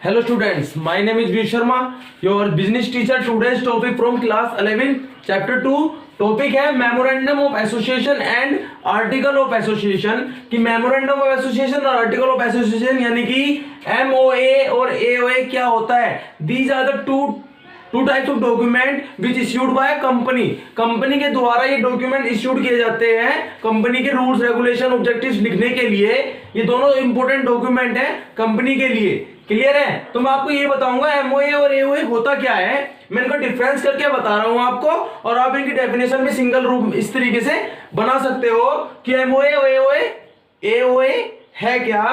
Hello students, my name is Vish Sharma, your business teacher. Today's topic from class 11, chapter 2. Topic है memorandum of association and article of association कि memorandum of association और article of association यानी कि MOA और AOA क्या होता है. These are the two types of document which issued by company. Company के द्वारा ये डॉक्यूमेंट इश्यूड किए जाते हैं कंपनी के रूल्स रेगुलेशन ऑब्जेक्टिव्स लिखने के लिए. ये दोनों इंपॉर्टेंट डॉक्यूमेंट है कंपनी के लिए. क्लियर है. तो मैं आपको ये बताऊंगा एमओए और एओए होता क्या है. मैं इनका डिफरेंस करके बता रहा हूं आपको और आप इनकी डेफिनेशन भी सिंगल रूप इस तरीके से बना सकते हो कि एमओए और एओए है क्या.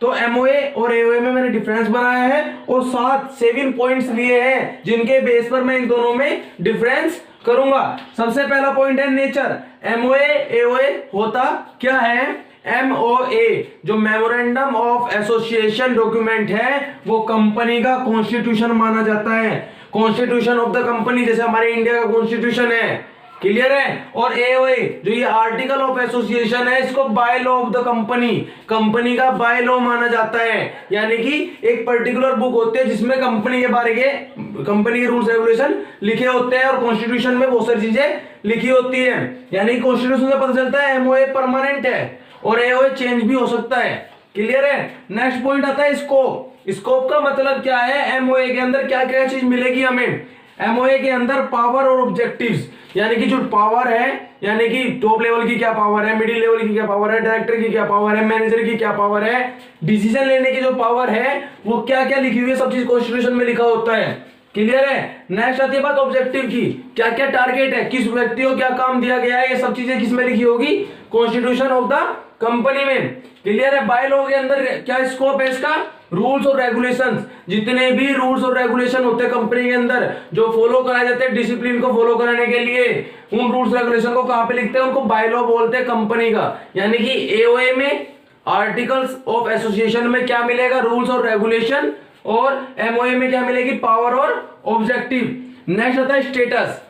तो एमओए और एओए में मैंने डिफरेंस बनाया है और 7 पॉइंट्स लिए हैं जिनके बेस पर मैं इन दोनों में डिफरेंस करूंगा. सबसे पहला पॉइंट है नेचर. एमओए एओए होता क्या है. एमओए जो मेमोरेंडम ऑफ एसोसिएशन डॉक्यूमेंट है वो कंपनी का कॉन्स्टिट्यूशन माना जाता है. कॉन्स्टिट्यूशन ऑफ द कंपनी जैसे हमारे इंडिया का कॉन्स्टिट्यूशन है. क्लियर है. और एओए जो ये आर्टिकल ऑफ एसोसिएशन है इसको by law of the company का बाय लॉ माना जाता है. यानी कि एक पर्टिकुलर बुक होती है जिसमें कंपनी के बारे के कंपनी के रूल्स रेगुलेशन लिखे होते हैं और कॉन्स्टिट्यूशन में बहुत सारी चीजें लिखी होती है. यानी कॉन्स्टिट्यूशन से पता चलता है एमओए परमानेंट है और एओए चेंज भी हो सकता है. क्लियर है. नेक्स्ट पॉइंट आता है स्कोप. स्कोप का मतलब क्या है. एमओए के अंदर क्या क्या चीज मिलेगी हमें. एमओए के अंदर पावर और ऑब्जेक्टिव्स यानी कि जो पावर है यानी कि टॉप लेवल की क्या पावर है, मिडिल लेवल की क्या पावर है, डायरेक्टर की क्या पावर है, मैनेजर की क्या पावर है, डिसीजन लेने की जो पावर है वो क्या क्या लिखी हुई है सब चीज कॉन्स्टिट्यूशन में लिखा होता है. क्लियर है. नेक्स्ट आती है बात ऑब्जेक्टिव की. क्या क्या टारगेट है, किस व्यक्ति को क्या काम दिया गया है, ये सब चीजें किसमें लिखी होगी कॉन्स्टिट्यूशन ऑफ द कंपनी में. क्लियर है. बाय लॉ के अंदर क्या स्कोप है इसका. रूल्स और रेगुलेशंस. जितने भी रूल्स और रेगुलेशन होते हैं कंपनी के अंदर जो फॉलो कराए जाते हैं डिसिप्लिन को फॉलो कराने के लिए उन रूल्स रेगुलेशन को कहां पे लिखते हैं उनको बाय लॉ बोलते हैं कंपनी का. यानी कि एओए में आर्टिकल्स ऑफ एसोसिएशन में क्या मिलेगा रूल्स और रेगुलेशन और एमओए में क्या मिलेगी पावर और ऑब्जेक्टिव. नेक्स्ट आता है स्टेटस.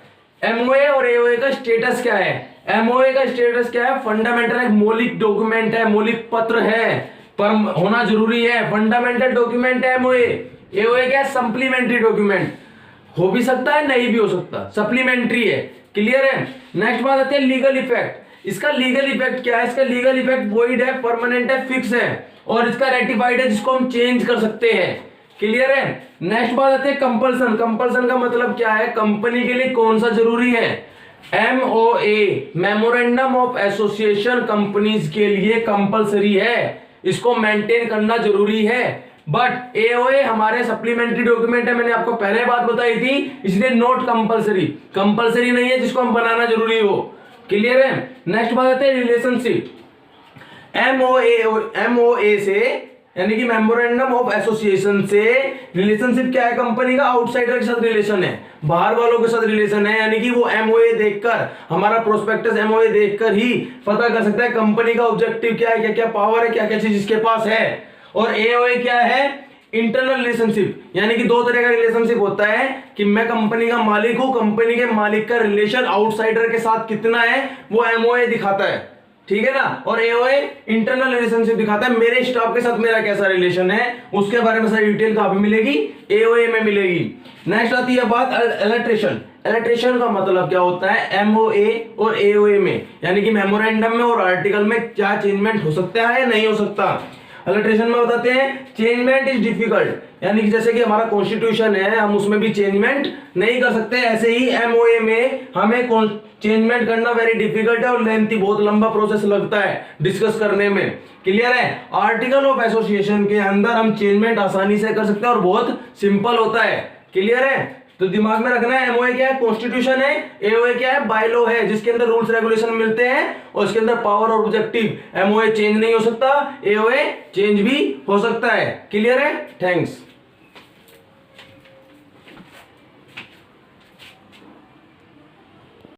एमओए और एओए का स्टेटस क्या है. एमओए का स्टेटस क्या है. फंडामेंटल एक मौलिक डॉक्यूमेंट है, मौलिक पत्र है पर होना जरूरी है. फंडामेंटल डॉक्यूमेंट है एमओए. एओए क्या है सप्लीमेंट्री डॉक्यूमेंट. हो भी सकता है नहीं भी हो सकता, सप्लीमेंट्री है. क्लियर है. नेक्स्ट बात आती है लीगल इफेक्ट. इसका लीगल इफेक्ट क्या है. इसका लीगल इफेक्ट वॉइड है, परमानेंट है, फिक्स है और इसका रेटिफाइड है जिसको हम चेंज कर सकते हैं. क्लियर है. नेक्स्ट बात आती है कंपल्सन. कंपल्सन का मतलब क्या है. कंपनी के लिए कौन सा जरूरी है. MOA memorandum of association companies के लिए कंपलसरी है, इसको मेंटेन करना जरूरी है. बट एओए हमारे सप्लीमेंट्री डॉक्यूमेंट है. मैंने आपको पहले बात बताई थी इसलिए नॉट कंपलसरी. कंपलसरी नहीं है जिसको हम बनाना जरूरी हो. क्लियर है. नेक्स्ट बात आती है रिलेशनशिप. एमओए से यानी कि मेमोरेंडम ऑफ एसोसिएशन से रिलेशनशिप क्या है कंपनी का. आउटसाइडर के साथ रिलेशन है, बाहर वालों के साथ रिलेशन है. यानी कि वो एमओए देखकर हमारा प्रोस्पेक्टस एमओए देखकर ही पता कर सकता है कंपनी का ऑब्जेक्टिव क्या है, क्या क्या पावर है, क्या क्या चीज इसके पास है. और एओए क्या है इंटरनल रिलेशनशिप. यानी कि दो तरह का रिलेशनशिप होता है कि मैं कंपनी का मालिक हूं, कंपनी के मालिक का रिलेशन आउटसाइडर के साथ कितना है वो एमओए दिखाता है. ठीक है ना. और एओए इंटरनल रिलेशनशिप दिखाता है मेरे स्टाफ के साथ मेरा कैसा रिलेशन है उसके बारे में सारी डिटेल कहां पे मिलेगी एओए में मिलेगी. नेक्स्ट आती है बात इलस्ट्रेशन. इलस्ट्रेशन का मतलब क्या होता है एमओए और एओए में यानी कि मेमोरेंडम में और आर्टिकल में क्या चेंजमेंट हो सकता है या नहीं हो सकता. इलस्ट्रेशन में बताते हैं चेंजमेंट इज डिफिकल्ट. यानी कि जैसे कि हमारा कॉन्स्टिट्यूशन है हम उसमें भी चेंजमेंट नहीं कर सकते. ऐसे ही एमओए में हमें चेंजमेंट करना वेरी डिफिकल्ट है और लेंथी बहुत लंबा प्रोसेस लगता है डिस्कस करने में. क्लियर है. आर्टिकल ऑफ एसोसिएशन के अंदर हम चेंजमेंट आसानी से कर सकते हैं और बहुत सिंपल होता है. क्लियर है. तो दिमाग में रखना है एमओए क्या है कॉन्स्टिट्यूशन है, एओए क्या है बायलॉ है जिसके अंदर रूल्स रेगुलेशन मिलते हैं और इसके अंदर पावर और ऑब्जेक्टिव. एमओए चेंज नहीं हो सकता, एओए चेंज भी हो सकता है. क्लियर है. थैंक्स.